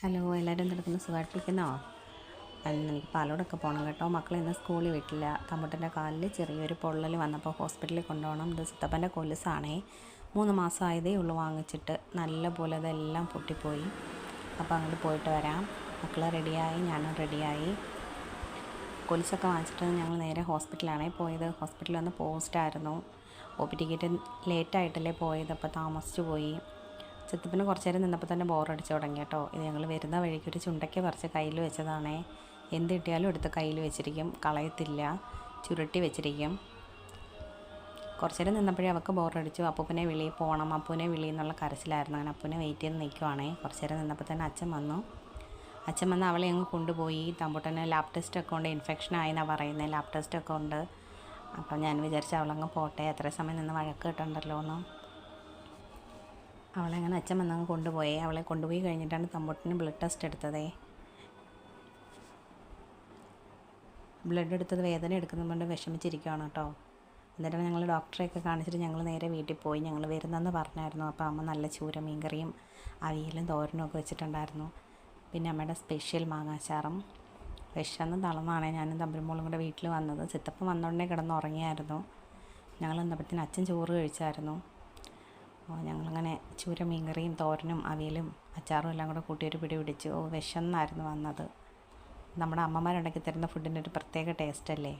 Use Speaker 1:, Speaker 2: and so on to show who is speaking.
Speaker 1: Hello, എല്ലാവരും എന്തെടുക്കുന്നു? സുഖമായിട്ടിരിക്കുന്നോ? എനിക്ക് പാലോടൊക്കെ പോകണം കേട്ടോ. മക്കളെ ഇന്ന് സ്കൂളിൽ വിട്ടില്ല. തമ്പുട്ടൻ്റെ കാലിൽ ചെറിയൊരു പൊള്ളൽ വന്നപ്പോൾ ഹോസ്പിറ്റലിൽ കൊണ്ടുപോകണം. ഇത് സിത്തപ്പൻ്റെ കൊലുസാണേ. 3 മാസമായതേ ഉള്ളൂ വാങ്ങിച്ചിട്ട്. നല്ല പോലെ അതെല്ലാം പൊട്ടിപ്പോയി. അപ്പോൾ അങ്ങോട്ട് പോയിട്ട് വരാം. മക്കൾ റെഡിയായി, ഞാനും റെഡിയായി. കൊലുസൊക്കെ വാങ്ങിച്ചിട്ട് ഞങ്ങൾ നേരെ ഹോസ്പിറ്റലാണേ പോയത്. ഹോസ്പിറ്റലിൽ വന്ന് പോസ്റ്റായിരുന്നു. OP ടിക്കറ്റ് ലേറ്റായിട്ടല്ലേ പോയത്, അപ്പോൾ താമസിച്ചു പോയി. ചിത്തപ്പന് കുറച്ച് നേരം നിന്നപ്പോൾ തന്നെ ബോറടിച്ച് തുടങ്ങി കേട്ടോ. ഇത് ഞങ്ങൾ വരുന്ന വഴിക്ക് ഒരു ചുണ്ടയ്ക്ക പറിച്ച് കയ്യിൽ വെച്ചതാണേ. എന്ത് കിട്ടിയാലും എടുത്ത് കയ്യിൽ വെച്ചിരിക്കും, കളയത്തില്ല, ചുരുട്ടി വെച്ചിരിക്കും. കുറച്ച് നേരം നിന്നപ്പോഴേ അവൾക്ക് ബോറടിച്ചു. അപ്പൂപ്പനെ വിളി പോകണം, അപ്പൂനെ വിളി എന്നുള്ള കരച്ചിലായിരുന്നു. അങ്ങനെ അപ്പൂനെ വെയിറ്റ് ചെയ്ത് നിൽക്കുവാണേ. കുറച്ച് നേരം നിന്നപ്പോൾ തന്നെ അച്ഛൻ വന്നു. അച്ഛൻ വന്ന് അവളെ അങ്ങ് കൊണ്ടുപോയി. തമ്പുട്ടന് ലാബ് ടെസ്റ്റൊക്കെ ഉണ്ട്, ഇൻഫെക്ഷനായി എന്നാണ് പറയുന്നത്. ലാബ് ടെസ്റ്റൊക്കെ ഉണ്ട്. അപ്പം ഞാൻ വിചാരിച്ചു അവളങ്ങ് പോട്ടെ, എത്ര സമയം നിന്ന് വഴക്ക് കിട്ടണ്ടല്ലോ എന്ന്. അവളെ അങ്ങനെ അച്ഛൻ വന്നങ്ങ് കൊണ്ടുപോയി. അവളെ കൊണ്ടുപോയി കഴിഞ്ഞിട്ടാണ് തമ്പുട്ടന് ബ്ലഡ് ടെസ്റ്റ് എടുത്തതേ. ബ്ലഡ് എടുത്തത് വേദന എടുക്കുന്നതുകൊണ്ട് വിഷമിച്ചിരിക്കുകയാണ് കേട്ടോ. എന്നിട്ടാണ് ഞങ്ങൾ ഡോക്ടറെയൊക്കെ കാണിച്ചിട്ട് ഞങ്ങൾ നേരെ വീട്ടിൽ പോയി. ഞങ്ങൾ വരുന്നെന്ന് പറഞ്ഞായിരുന്നു. അപ്പോൾ അമ്മ നല്ല ചൂര മീൻകറിയും അവിയലും തോരനും ഒക്കെ വെച്ചിട്ടുണ്ടായിരുന്നു. പിന്നെ അമ്മയുടെ സ്പെഷ്യൽ മാങ്ങാച്ചാറും. വിഷന്ന് തളർന്നാണ് ഞാനും തമ്പുരുമോളും കൂടെ വീട്ടിൽ വന്നത്. ചിത്തപ്പം വന്നോടനെ കിടന്ന് ഉറങ്ങിയായിരുന്നു. ഞങ്ങൾ വന്നപ്പോഴത്തേന് അച്ഛൻ ചോറ് കഴിച്ചായിരുന്നു. ഞങ്ങളങ്ങനെ ചൂര മീൻകറിയും തോരനും അവിയലും അച്ചാറും എല്ലാം കൂടെ കൂട്ടി ഒരു പിടി പിടിച്ചു. വിശന്നായിരുന്നു വന്നത്. നമ്മുടെ അമ്മമാരുണ്ടാക്കി തരുന്ന ഫുഡിൻ്റെ ഒരു പ്രത്യേക ടേസ്റ്റ് അല്ലേ.